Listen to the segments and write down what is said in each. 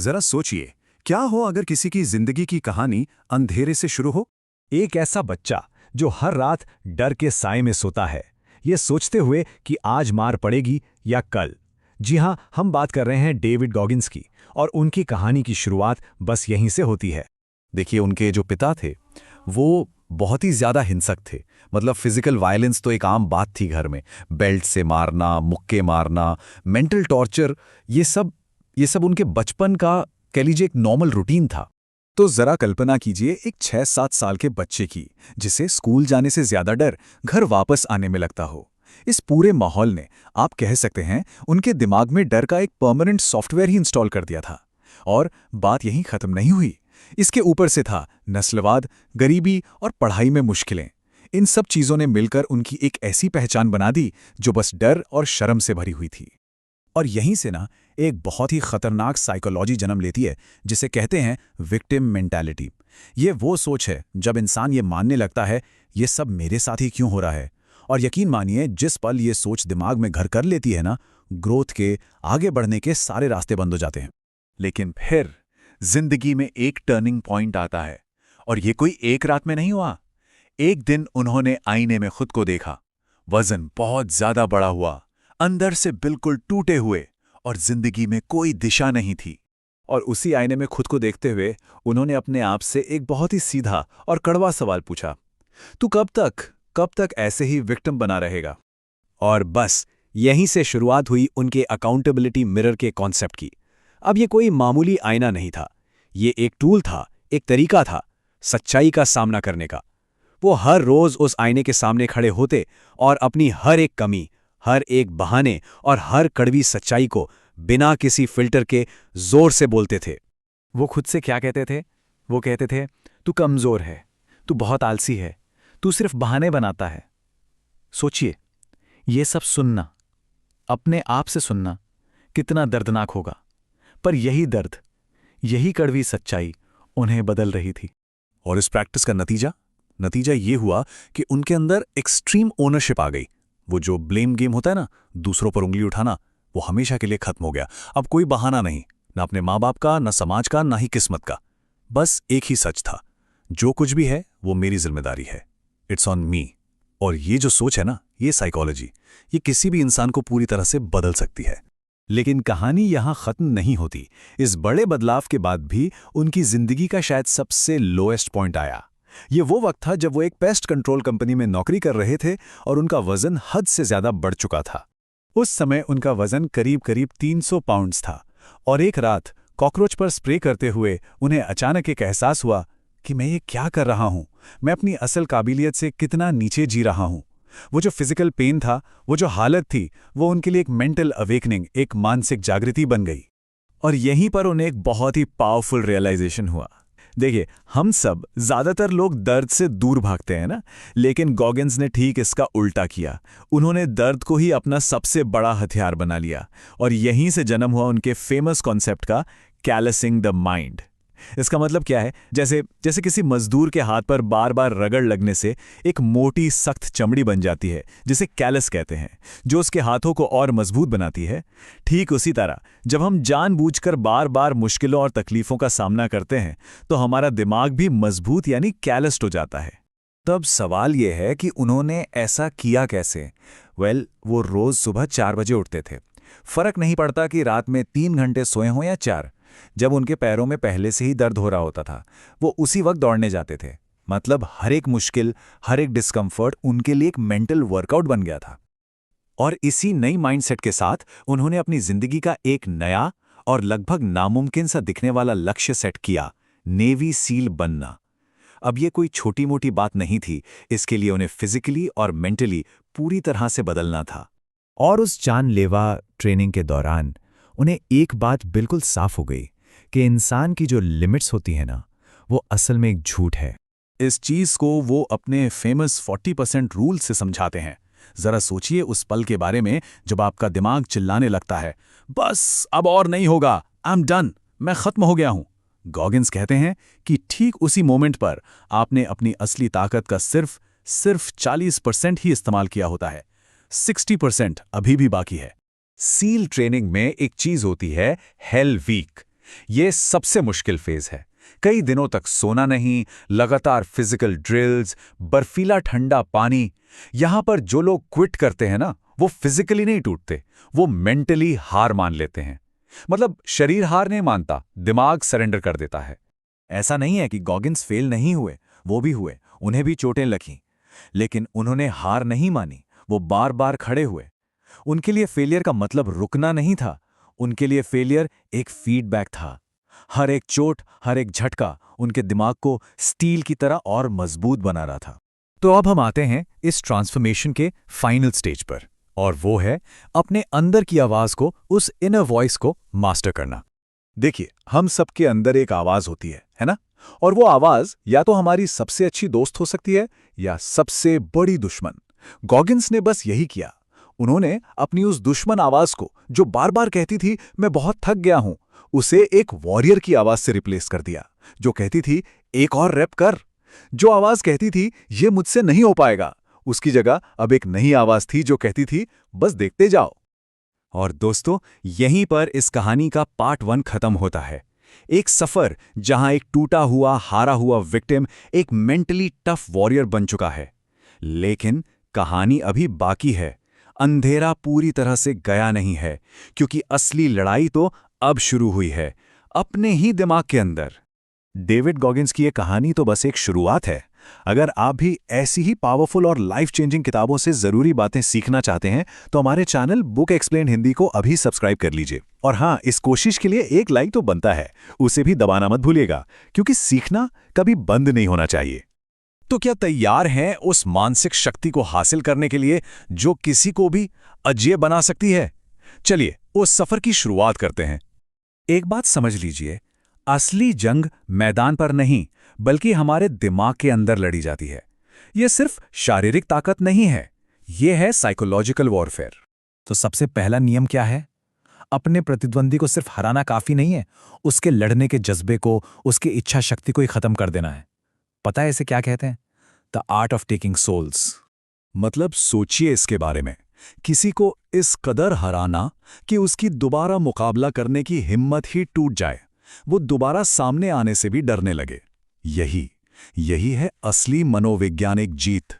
जरा सोचिए, क्या हो अगर किसी की जिंदगी की कहानी अंधेरे से शुरू हो। एक ऐसा बच्चा जो हर रात डर के साए में सोता है, ये सोचते हुए कि आज मार पड़ेगी या कल। जी हाँ, हम बात कर रहे हैं डेविड गॉगिन्स की, और उनकी कहानी की शुरुआत बस यहीं से होती है। देखिए, उनके जो पिता थे वो बहुत ही ज़्यादा हिंसक थे। मतलब फिजिकल वायलेंस तो एक आम बात थी घर में। बेल्ट से मारना, मुक्के मारना, मेंटल टॉर्चर, ये सब उनके बचपन का, कह लीजिए, एक नॉर्मल रूटीन था। तो जरा कल्पना कीजिए एक 6-7 साल के बच्चे की, जिसे स्कूल जाने से ज्यादा डर घर वापस आने में लगता हो। इस पूरे माहौल ने, आप कह सकते हैं, उनके दिमाग में डर का एक परमानेंट सॉफ्टवेयर ही इंस्टॉल कर दिया था। और बात यहीं खत्म नहीं हुई। इसके ऊपर से था नस्लवाद, गरीबी और पढ़ाई में मुश्किलें। इन सब चीजों ने मिलकर उनकी एक ऐसी पहचान बना दी जो बस डर और शर्म से भरी हुई थी। और यहीं से ना एक बहुत ही खतरनाक साइकोलॉजी जन्म लेती है, जिसे कहते हैं विक्टिम मेंटालिटी। ये वो सोच है जब इंसान ये मानने लगता है, ये सब मेरे साथ ही क्यों हो रहा है। और यकीन मानिए, जिस पल ये सोच दिमाग में घर कर लेती है ना, ग्रोथ के, आगे बढ़ने के सारे रास्ते बंद हो जाते हैं। लेकिन फिर जिंदगी में एक टर्निंग पॉइंट आता है, और ये कोई एक रात में नहीं हुआ। एक दिन उन्होंने आईने में खुद को देखा। वजन बहुत ज्यादा बड़ा हुआ, अंदर से बिल्कुल टूटे हुए, और जिंदगी में कोई दिशा नहीं थी। और उसी आईने में खुद को देखते हुए उन्होंने अपने आप से एक बहुत ही सीधा और कड़वा सवाल पूछा, तू कब तक ऐसे ही विक्टिम बना रहेगा। और बस यहीं से शुरुआत हुई उनके अकाउंटेबिलिटी मिरर के कॉन्सेप्ट की। अब ये कोई मामूली आईना नहीं था, ये एक टूल था, एक तरीका था सच्चाई का सामना करने का। वो हर रोज उस आईने के सामने खड़े होते और अपनी हर एक कमी, हर एक बहाने और हर कड़वी सच्चाई को बिना किसी फिल्टर के जोर से बोलते थे। वो खुद से क्या कहते थे? वो कहते थे, तू कमजोर है, तू बहुत आलसी है, तू सिर्फ बहाने बनाता है। सोचिए, ये सब सुनना, अपने आप से सुनना, कितना दर्दनाक होगा। पर यही दर्द, यही कड़वी सच्चाई उन्हें बदल रही थी। और इस प्रैक्टिस का नतीजा ये हुआ कि उनके अंदर एक्सट्रीम ओनरशिप आ गई। वो जो ब्लेम गेम होता है ना, दूसरों पर उंगली उठाना, वो हमेशा के लिए खत्म हो गया। अब कोई बहाना नहीं, ना अपने माँ बाप का, ना समाज का, ना ही किस्मत का। बस एक ही सच था, जो कुछ भी है वो मेरी जिम्मेदारी है। It's on me. और ये जो सोच है ना, ये साइकोलॉजी, ये किसी भी इंसान को पूरी तरह से बदल सकती है। लेकिन कहानी यहां खत्म नहीं होती। इस बड़े बदलाव के बाद भी उनकी जिंदगी का शायद सबसे लोएस्ट पॉइंट आया। ये वो वक्त था जब वो एक पेस्ट कंट्रोल कंपनी में नौकरी कर रहे थे और उनका वजन हद से ज्यादा बढ़ चुका था। उस समय उनका वजन करीब 300 पाउंड्स था। और एक रात कॉकरोच पर स्प्रे करते हुए उन्हें अचानक एक एहसास हुआ कि मैं ये क्या कर रहा हूं, मैं अपनी असल काबिलियत से कितना नीचे जी रहा हूं। वो जो फिजिकल पेन था, वो जो हालत थी, वो उनके लिए एक मेंटल अवेकनिंग, एक मानसिक जागृति बन गई। और यहीं पर उन्हें एक बहुत ही पावरफुल रियलाइजेशन हुआ। देखिए, हम सब, ज्यादातर लोग दर्द से दूर भागते हैं ना, लेकिन गॉगिन्स ने ठीक इसका उल्टा किया। उन्होंने दर्द को ही अपना सबसे बड़ा हथियार बना लिया। और यहीं से जन्म हुआ उनके फेमस कॉन्सेप्ट का कैलसिंग द माइंड। इसका मतलब क्या है? जैसे किसी मजदूर के हाथ पर बार बार रगड़ लगने से एक मोटी सख्त चमड़ी बन जाती है, जिसे कैलस कहते हैं, जो उसके हाथों को और मजबूत बनाती है। ठीक उसी तरह जब हम जानबूझकर बार बार मुश्किलों और तकलीफों का सामना करते हैं, तो हमारा दिमाग भी मजबूत यानी कैलस्ड हो जाता है। तब सवाल यह है कि उन्होंने ऐसा किया कैसे? वो रोज सुबह 4 बजे उठते थे। फर्क नहीं पड़ता कि रात में 3 घंटे सोए हों या 4। जब उनके पैरों में पहले से ही दर्द हो रहा होता था, वो उसी वक्त दौड़ने जाते थे। मतलब हर एक मुश्किल, हर एक डिस्कम्फर्ट उनके लिए एक मेंटल वर्कआउट बन गया था। और इसी नई माइंडसेट के साथ उन्होंने अपनी जिंदगी का एक नया और लगभग नामुमकिन सा दिखने वाला लक्ष्य सेट किया, नेवी सील बनना। अब ये कोई छोटी मोटी बात नहीं थी, इसके लिए उन्हें फिजिकली और मेंटली पूरी तरह से बदलना था। और उस जानलेवा ट्रेनिंग के दौरान उन्हें एक बात बिल्कुल साफ हो गई कि इंसान की जो लिमिट्स होती है ना, वो असल में एक झूठ है। इस चीज को वो अपने फेमस 40% रूल से समझाते हैं। जरा सोचिए उस पल के बारे में जब आपका दिमाग चिल्लाने लगता है, बस अब और नहीं होगा, आई एम डन, मैं खत्म हो गया हूं। गॉगिन्स कहते हैं कि ठीक उसी मोमेंट पर आपने अपनी असली ताकत का सिर्फ 40% ही इस्तेमाल किया होता है। 60% अभी भी बाकी है। सील ट्रेनिंग में एक चीज होती है, हेल वीक। ये सबसे मुश्किल फेज है। कई दिनों तक सोना नहीं, लगातार फिजिकल ड्रिल्स, बर्फीला ठंडा पानी। यहां पर जो लोग क्विट करते हैं ना, वो फिजिकली नहीं टूटते, वो मेंटली हार मान लेते हैं। मतलब शरीर हार नहीं मानता, दिमाग सरेंडर कर देता है। ऐसा नहीं है कि गॉगिन्स फेल नहीं हुए, वो भी हुए, उन्हें भी चोटें लगीं। लेकिन उन्होंने हार नहीं मानी, वो बार बार खड़े हुए। उनके लिए फेलियर का मतलब रुकना नहीं था, उनके लिए फेलियर एक फीडबैक था। हर एक चोट, हर एक झटका उनके दिमाग को स्टील की तरह और मजबूत बना रहा था। तो अब हम आते हैं इस ट्रांसफॉर्मेशन के फाइनल स्टेज पर, और वो है अपने अंदर की आवाज को, उस इनर वॉइस को मास्टर करना। देखिए, हम सबके अंदर एक आवाज होती है ना? और वो आवाज या तो हमारी सबसे अच्छी दोस्त हो सकती है या सबसे बड़ी दुश्मन। गॉगिन्स ने बस यही किया। उन्होंने अपनी उस दुश्मन आवाज को, जो बार बार कहती थी मैं बहुत थक गया हूं, उसे एक वॉरियर की आवाज से रिप्लेस कर दिया, जो कहती थी एक और रैप कर। जो आवाज कहती थी ये मुझसे नहीं हो पाएगा, उसकी जगह अब एक नई आवाज थी जो कहती थी बस देखते जाओ। और दोस्तों, यहीं पर इस कहानी का पार्ट 1 खत्म होता है। एक सफर जहां एक टूटा हुआ, हारा हुआ विक्टिम एक मेंटली टफ वॉरियर बन चुका है। लेकिन कहानी अभी बाकी है। अंधेरा पूरी तरह से गया नहीं है, क्योंकि असली लड़ाई तो अब शुरू हुई है, अपने ही दिमाग के अंदर। डेविड गॉगिन्स की ये कहानी तो बस एक शुरुआत है। अगर आप भी ऐसी ही पावरफुल और लाइफ चेंजिंग किताबों से जरूरी बातें सीखना चाहते हैं तो हमारे चैनल बुक एक्सप्लेन हिंदी को अभी सब्सक्राइब कर लीजिए। और हाँ, इस कोशिश के लिए एक लाइक तो बनता है, उसे भी दबाना मत भूलिएगा, क्योंकि सीखना कभी बंद नहीं होना चाहिए। तो क्या तैयार हैं उस मानसिक शक्ति को हासिल करने के लिए जो किसी को भी अजेय बना सकती है? चलिए उस सफर की शुरुआत करते हैं। एक बात समझ लीजिए, असली जंग मैदान पर नहीं, बल्कि हमारे दिमाग के अंदर लड़ी जाती है। यह सिर्फ शारीरिक ताकत नहीं है, यह है साइकोलॉजिकल वॉरफेयर। तो सबसे पहला नियम क्या है? अपने प्रतिद्वंदी को सिर्फ हराना काफी नहीं है, उसके लड़ने के जज्बे को, उसकी इच्छा शक्ति को ही खत्म कर देना है। पता है इसे क्या कहते हैं? The art of taking souls. मतलब सोचिए इसके बारे में, किसी को इस कदर हराना कि उसकी दोबारा मुकाबला करने की हिम्मत ही टूट जाए, वो दोबारा सामने आने से भी डरने लगे। यही है असली मनोवैज्ञानिक जीत।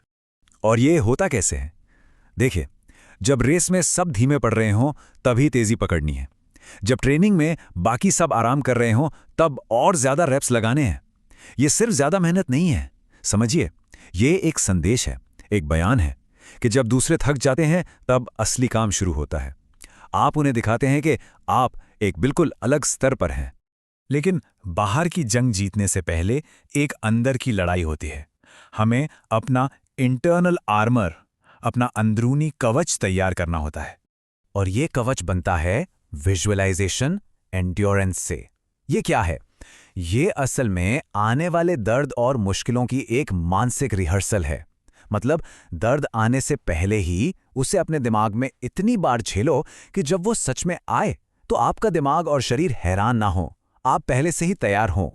और ये होता कैसे है? देखिए, जब रेस में सब धीमे पड़ रहे हों तभी तेजी पकड़नी है। जब ट्रेनिंग में बाकी सब आराम कर रहे हों तब और ज्यादा रेप्स लगाने हैं। ये सिर्फ ज्यादा मेहनत नहीं है, समझिए, ये एक संदेश है, एक बयान है कि जब दूसरे थक जाते हैं तब असली काम शुरू होता है। आप उन्हें दिखाते हैं कि आप एक बिल्कुल अलग स्तर पर हैं। लेकिन बाहर की जंग जीतने से पहले एक अंदर की लड़ाई होती है। हमें अपना इंटरनल आर्मर, अपना अंदरूनी कवच तैयार करना होता है। और ये कवच बनता है विजुअलाइजेशन, एंड्योरेंस से। ये क्या है? ये असल में आने वाले दर्द और मुश्किलों की एक मानसिक रिहर्सल है। मतलब दर्द आने से पहले ही उसे अपने दिमाग में इतनी बार झेलो कि जब वो सच में आए तो आपका दिमाग और शरीर हैरान ना हो, आप पहले से ही तैयार हों।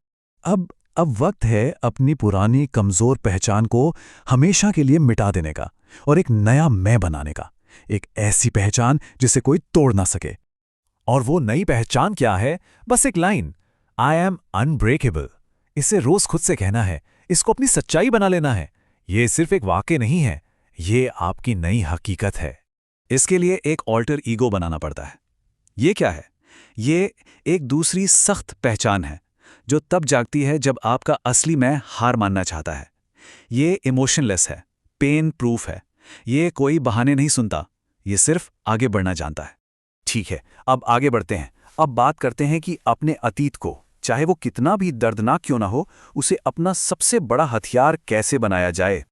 अब वक्त है अपनी पुरानी कमजोर पहचान को हमेशा के लिए मिटा देने का और एक नया मैं बनाने का। एक ऐसी पहचान जिसे कोई तोड़ ना सके। और वो नई पहचान क्या है? बस एक लाइन, आई एम अनब्रेकेबल। इसे रोज खुद से कहना है, इसको अपनी सच्चाई बना लेना है। ये सिर्फ एक वाक्य नहीं है, ये आपकी नई हकीकत है। इसके लिए एक ऑल्टर ईगो बनाना पड़ता है। ये क्या है? ये एक दूसरी सख्त पहचान है जो तब जागती है जब आपका असली मैं हार मानना चाहता है। ये इमोशनलेस है, पेन प्रूफ है, ये कोई बहाने नहीं सुनता, ये सिर्फ आगे बढ़ना जानता है। ठीक है, अब आगे बढ़ते हैं। अब बात करते हैं कि अपने अतीत को, चाहे वो कितना भी दर्दनाक क्यों ना हो, उसे अपना सबसे बड़ा हथियार कैसे बनाया जाए।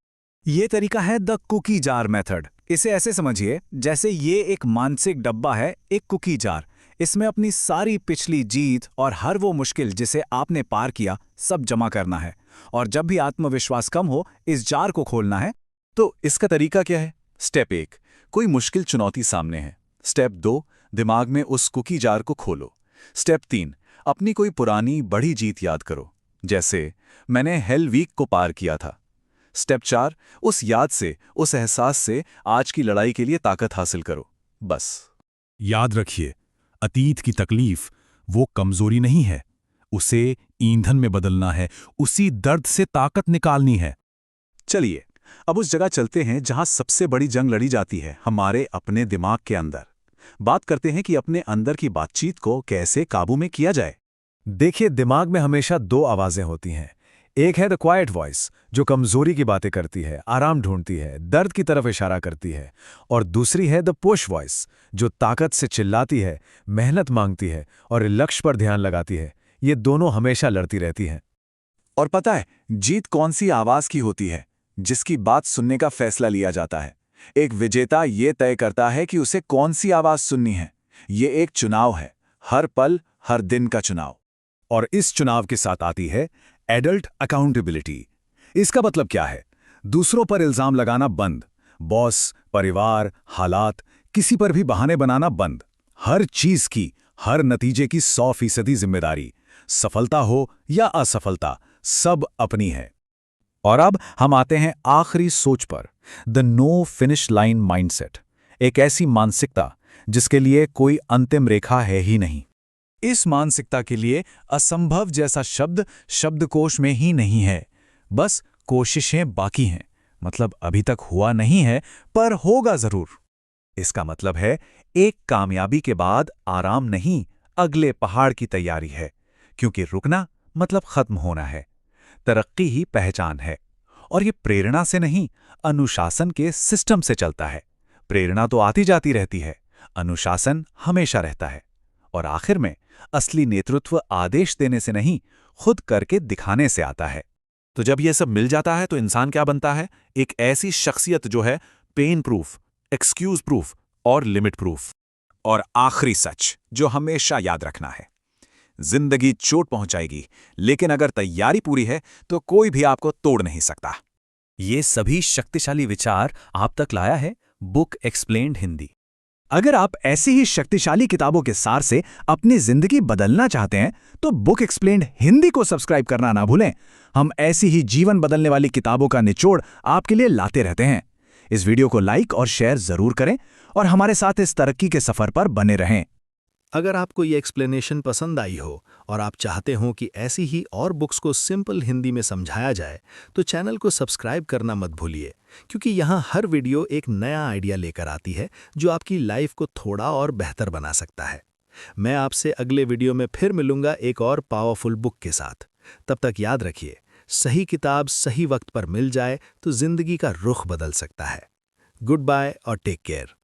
ये तरीका है द कुकी जार मेथड। इसे ऐसे समझिए जैसे ये एक मानसिक डब्बा है, एक कुकी जार। इसमें अपनी सारी पिछली जीत और हर वो मुश्किल जिसे आपने पार किया सब जमा करना है। और जब भी आत्मविश्वास कम हो, इस जार को खोलना है। तो इसका तरीका क्या है? स्टेप 1, कोई मुश्किल चुनौती सामने है। स्टेप 2, दिमाग में उस कुकी जार को खोलो। स्टेप 3, अपनी कोई पुरानी बड़ी जीत याद करो, जैसे मैंने हेल वीक को पार किया था। स्टेप 4, उस याद से, उस एहसास से आज की लड़ाई के लिए ताकत हासिल करो। बस याद रखिए, अतीत की तकलीफ वो कमजोरी नहीं है, उसे ईंधन में बदलना है, उसी दर्द से ताकत निकालनी है। चलिए अब उस जगह चलते हैं जहां सबसे बड़ी जंग लड़ी जाती है, हमारे अपने दिमाग के अंदर। बात करते हैं कि अपने अंदर की बातचीत को कैसे काबू में किया जाए। देखिए, दिमाग में हमेशा दो आवाजें होती हैं। एक है द क्वाइट वॉइस, जो कमजोरी की बातें करती है, आराम ढूंढती है, दर्द की तरफ इशारा करती है। और दूसरी है द पुश वॉइस, जो ताकत से चिल्लाती है, मेहनत मांगती है और लक्ष्य पर ध्यान लगाती है। ये दोनों हमेशा लड़ती रहती हैं। और पता है जीत कौन सी आवाज की होती है? जिसकी बात सुनने का फैसला लिया जाता है। एक विजेता ये तय करता है कि उसे कौन सी आवाज सुननी है। ये एक चुनाव है, हर पल हर दिन का चुनाव। और इस चुनाव के साथ आती है एडल्ट अकाउंटेबिलिटी। इसका मतलब क्या है? दूसरों पर इल्जाम लगाना बंद, बॉस, परिवार, हालात, किसी पर भी बहाने बनाना बंद। हर चीज की, हर नतीजे की 100% जिम्मेदारी, सफलता हो या असफलता, सब अपनी है। और अब हम आते हैं आखिरी सोच पर, the no finish line mindset. एक ऐसी मानसिकता जिसके लिए कोई अंतिम रेखा है ही नहीं। इस मानसिकता के लिए असंभव जैसा शब्द शब्दकोश में ही नहीं है। बस कोशिशें बाकी हैं, मतलब अभी तक हुआ नहीं है पर होगा जरूर। इसका मतलब है एक कामयाबी के बाद आराम नहीं, अगले पहाड़ की तैयारी है। क्योंकि रुकना मतलब खत्म होना है। तरक्की ही पहचान है। और ये प्रेरणा से नहीं, अनुशासन के सिस्टम से चलता है। प्रेरणा तो आती जाती रहती है, अनुशासन हमेशा रहता है। और आखिर में असली नेतृत्व आदेश देने से नहीं, खुद करके दिखाने से आता है। तो जब यह सब मिल जाता है तो इंसान क्या बनता है? एक ऐसी शख्सियत जो है पेन प्रूफ, एक्सक्यूज प्रूफ और लिमिट प्रूफ। और आखिरी सच जो हमेशा याद रखना है, जिंदगी चोट पहुंचाएगी, लेकिन अगर तैयारी पूरी है तो कोई भी आपको तोड़ नहीं सकता। ये सभी शक्तिशाली विचार आप तक लाया है बुक एक्सप्लेन्ड हिंदी। अगर आप ऐसी ही शक्तिशाली किताबों के सार से अपनी जिंदगी बदलना चाहते हैं तो बुक एक्सप्लेन्ड हिंदी को सब्सक्राइब करना ना भूलें। हम ऐसी ही जीवन बदलने वाली किताबों का निचोड़ आपके लिए लाते रहते हैं। इस वीडियो को लाइक और शेयर जरूर करें और हमारे साथ इस तरक्की के सफर पर बने रहें। अगर आपको ये एक्सप्लेनेशन पसंद आई हो और आप चाहते हो कि ऐसी ही और बुक्स को सिंपल हिंदी में समझाया जाए, तो चैनल को सब्सक्राइब करना मत भूलिए, क्योंकि यहाँ हर वीडियो एक नया आइडिया लेकर आती है जो आपकी लाइफ को थोड़ा और बेहतर बना सकता है। मैं आपसे अगले वीडियो में फिर मिलूंगा एक और पावरफुल बुक के साथ। तब तक याद रखिए, सही किताब सही वक्त पर मिल जाए तो जिंदगी का रुख बदल सकता है। गुड बाय और टेक केयर।